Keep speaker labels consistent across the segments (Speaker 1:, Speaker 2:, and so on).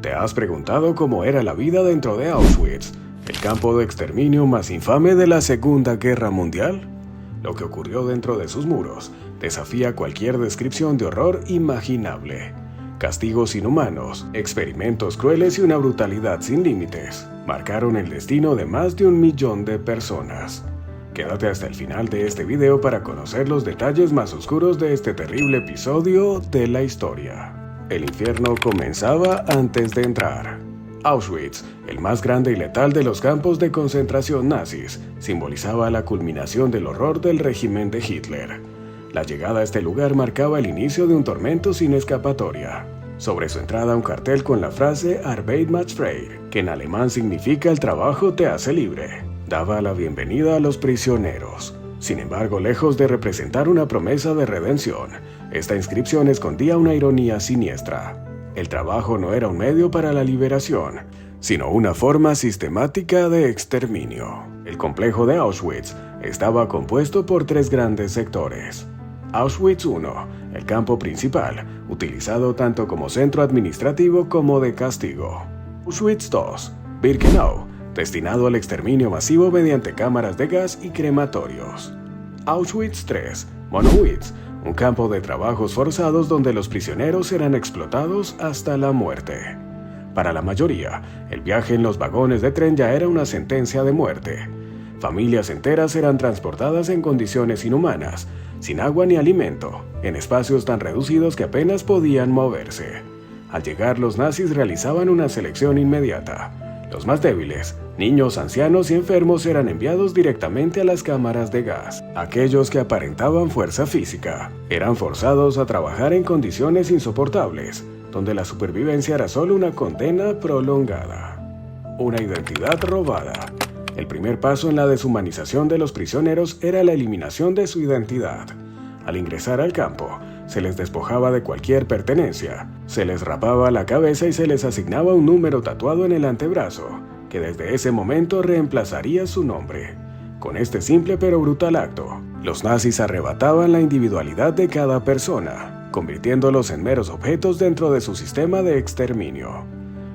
Speaker 1: ¿Te has preguntado cómo era la vida dentro de Auschwitz, el campo de exterminio más infame de la Segunda Guerra Mundial? Lo que ocurrió dentro de sus muros desafía cualquier descripción de horror imaginable. Castigos inhumanos, experimentos crueles y una brutalidad sin límites marcaron el destino de más de 1 millón de personas. Quédate hasta el final de este video para conocer los detalles más oscuros de este terrible episodio de la historia. El infierno comenzaba antes de entrar. Auschwitz, el más grande y letal de los campos de concentración nazis, simbolizaba la culminación del horror del régimen de Hitler. La llegada a este lugar marcaba el inicio de un tormento sin escapatoria. Sobre su entrada un cartel con la frase Arbeit macht frei, que en alemán significa el trabajo te hace libre, daba la bienvenida a los prisioneros. Sin embargo, lejos de representar una promesa de redención, esta inscripción escondía una ironía siniestra. El trabajo no era un medio para la liberación, sino una forma sistemática de exterminio. El complejo de Auschwitz estaba compuesto por 3 grandes sectores. Auschwitz I, el campo principal, utilizado tanto como centro administrativo como de castigo. Auschwitz II, Birkenau, destinado al exterminio masivo mediante cámaras de gas y crematorios. Auschwitz III, Monowitz, un campo de trabajos forzados donde los prisioneros eran explotados hasta la muerte. Para la mayoría, el viaje en los vagones de tren ya era una sentencia de muerte. Familias enteras eran transportadas en condiciones inhumanas, sin agua ni alimento, en espacios tan reducidos que apenas podían moverse. Al llegar, los nazis realizaban una selección inmediata. Los más débiles, niños, ancianos y enfermos eran enviados directamente a las cámaras de gas. Aquellos que aparentaban fuerza física eran forzados a trabajar en condiciones insoportables, donde la supervivencia era solo una condena prolongada. Una identidad robada. El primer paso en la deshumanización de los prisioneros era la eliminación de su identidad. Al ingresar al campo, se les despojaba de cualquier pertenencia, se les rapaba la cabeza y se les asignaba un número tatuado en el antebrazo, que desde ese momento reemplazaría su nombre. Con este simple pero brutal acto, los nazis arrebataban la individualidad de cada persona, convirtiéndolos en meros objetos dentro de su sistema de exterminio.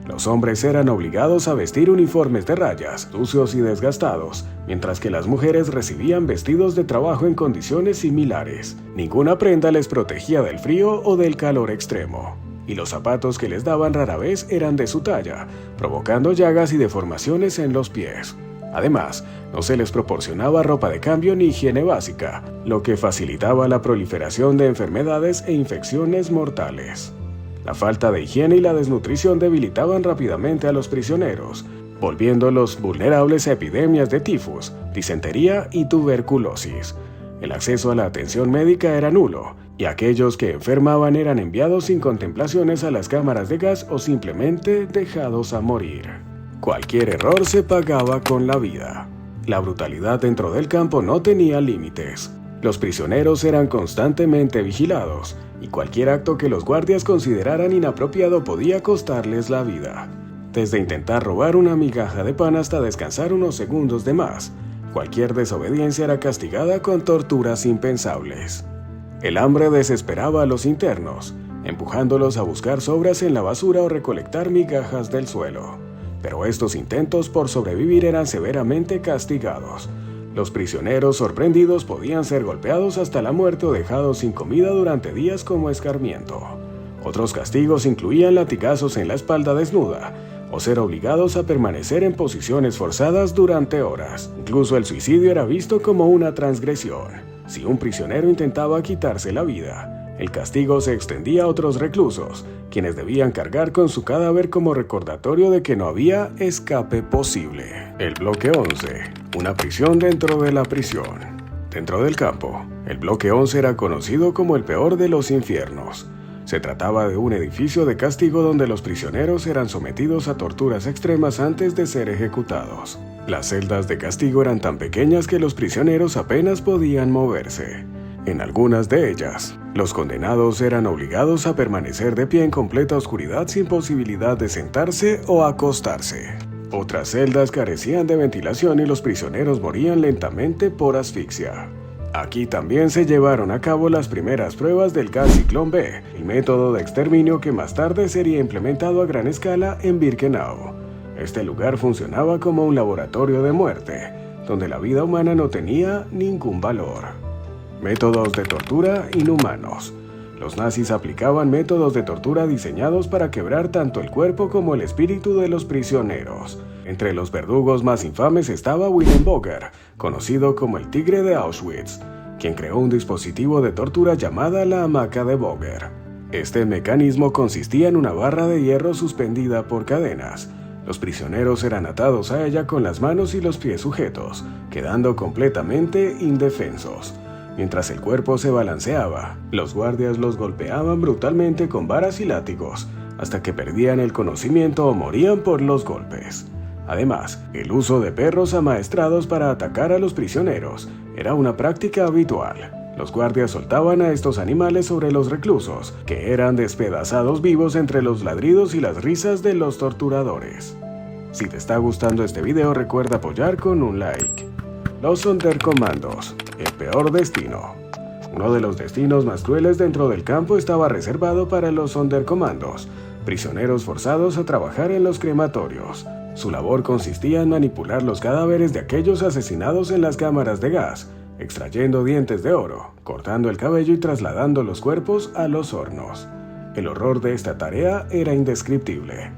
Speaker 1: Los hombres eran obligados a vestir uniformes de rayas, sucios y desgastados, mientras que las mujeres recibían vestidos de trabajo en condiciones similares. Ninguna prenda les protegía del frío o del calor extremo, y los zapatos que les daban rara vez eran de su talla, provocando llagas y deformaciones en los pies. Además, no se les proporcionaba ropa de cambio ni higiene básica, lo que facilitaba la proliferación de enfermedades e infecciones mortales. La falta de higiene y la desnutrición debilitaban rápidamente a los prisioneros, volviéndolos vulnerables a epidemias de tifus, disentería y tuberculosis. El acceso a la atención médica era nulo, y aquellos que enfermaban eran enviados sin contemplaciones a las cámaras de gas o simplemente dejados a morir. Cualquier error se pagaba con la vida. La brutalidad dentro del campo no tenía límites. Los prisioneros eran constantemente vigilados, y cualquier acto que los guardias consideraran inapropiado podía costarles la vida. Desde intentar robar una migaja de pan hasta descansar unos segundos de más, cualquier desobediencia era castigada con torturas impensables. El hambre desesperaba a los internos, empujándolos a buscar sobras en la basura o recolectar migajas del suelo. Pero estos intentos por sobrevivir eran severamente castigados. Los prisioneros sorprendidos podían ser golpeados hasta la muerte o dejados sin comida durante días como escarmiento. Otros castigos incluían latigazos en la espalda desnuda, o ser obligados a permanecer en posiciones forzadas durante horas. Incluso el suicidio era visto como una transgresión. Si un prisionero intentaba quitarse la vida, el castigo se extendía a otros reclusos, quienes debían cargar con su cadáver como recordatorio de que no había escape posible. El Bloque 11, una prisión dentro de la prisión. Dentro del campo, el Bloque 11 era conocido como el peor de los infiernos. Se trataba de un edificio de castigo donde los prisioneros eran sometidos a torturas extremas antes de ser ejecutados. Las celdas de castigo eran tan pequeñas que los prisioneros apenas podían moverse. En algunas de ellas, los condenados eran obligados a permanecer de pie en completa oscuridad sin posibilidad de sentarse o acostarse. Otras celdas carecían de ventilación y los prisioneros morían lentamente por asfixia. Aquí también se llevaron a cabo las primeras pruebas del gas Ciclón B, el método de exterminio que más tarde sería implementado a gran escala en Birkenau. Este lugar funcionaba como un laboratorio de muerte, donde la vida humana no tenía ningún valor. Métodos de tortura inhumanos. Los nazis aplicaban métodos de tortura diseñados para quebrar tanto el cuerpo como el espíritu de los prisioneros. Entre los verdugos más infames estaba Wilhelm Boger, conocido como el Tigre de Auschwitz, quien creó un dispositivo de tortura llamada la hamaca de Boger. Este mecanismo consistía en una barra de hierro suspendida por cadenas. Los prisioneros eran atados a ella con las manos y los pies sujetos, quedando completamente indefensos. Mientras el cuerpo se balanceaba, los guardias los golpeaban brutalmente con varas y látigos, hasta que perdían el conocimiento o morían por los golpes. Además, el uso de perros amaestrados para atacar a los prisioneros era una práctica habitual. Los guardias soltaban a estos animales sobre los reclusos, que eran despedazados vivos entre los ladridos y las risas de los torturadores. Si te está gustando este video, recuerda apoyar con un like. Los Sonderkommandos, el peor destino. Uno de los destinos más crueles dentro del campo estaba reservado para los Sonderkommandos, prisioneros forzados a trabajar en los crematorios. Su labor consistía en manipular los cadáveres de aquellos asesinados en las cámaras de gas, extrayendo dientes de oro, cortando el cabello y trasladando los cuerpos a los hornos. El horror de esta tarea era indescriptible.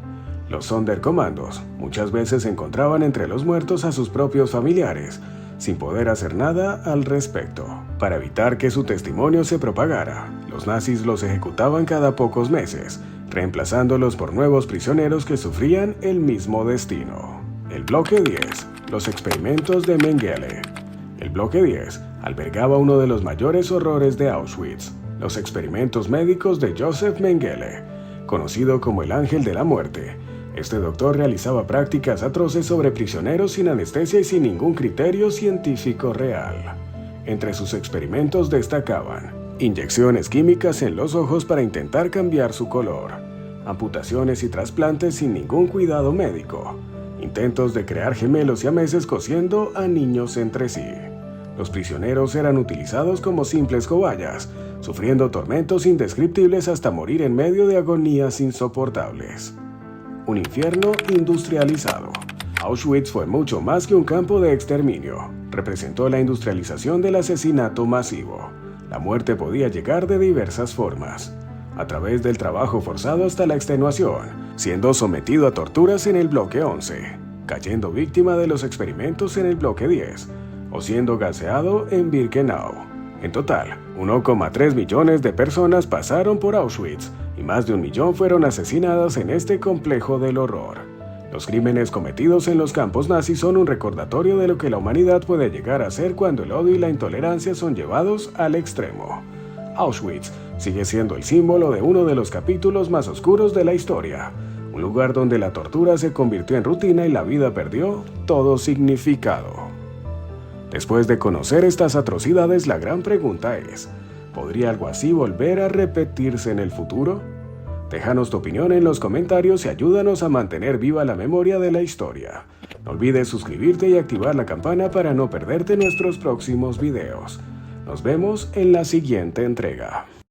Speaker 1: Los Sonderkommandos muchas veces encontraban entre los muertos a sus propios familiares, sin poder hacer nada al respecto. Para evitar que su testimonio se propagara, los nazis los ejecutaban cada pocos meses, reemplazándolos por nuevos prisioneros que sufrían el mismo destino. El Bloque 10. Los experimentos de Mengele. El Bloque 10 albergaba uno de los mayores horrores de Auschwitz, los experimentos médicos de Josef Mengele, conocido como el Ángel de la Muerte. Este doctor realizaba prácticas atroces sobre prisioneros sin anestesia y sin ningún criterio científico real. Entre sus experimentos destacaban inyecciones químicas en los ojos para intentar cambiar su color, amputaciones y trasplantes sin ningún cuidado médico, intentos de crear gemelos siameses cosiendo a niños entre sí. Los prisioneros eran utilizados como simples cobayas, sufriendo tormentos indescriptibles hasta morir en medio de agonías insoportables. Un infierno industrializado. Auschwitz fue mucho más que un campo de exterminio. Representó la industrialización del asesinato masivo. La muerte podía llegar de diversas formas. A través del trabajo forzado hasta la extenuación, siendo sometido a torturas en el Bloque 11, cayendo víctima de los experimentos en el Bloque 10, o siendo gaseado en Birkenau. En total, 1,3 millones de personas pasaron por Auschwitz y más de 1 millón fueron asesinadas en este complejo del horror. Los crímenes cometidos en los campos nazis son un recordatorio de lo que la humanidad puede llegar a ser cuando el odio y la intolerancia son llevados al extremo. Auschwitz sigue siendo el símbolo de uno de los capítulos más oscuros de la historia, un lugar donde la tortura se convirtió en rutina y la vida perdió todo significado. Después de conocer estas atrocidades, la gran pregunta es, ¿podría algo así volver a repetirse en el futuro? Déjanos tu opinión en los comentarios y ayúdanos a mantener viva la memoria de la historia. No olvides suscribirte y activar la campana para no perderte nuestros próximos videos. Nos vemos en la siguiente entrega.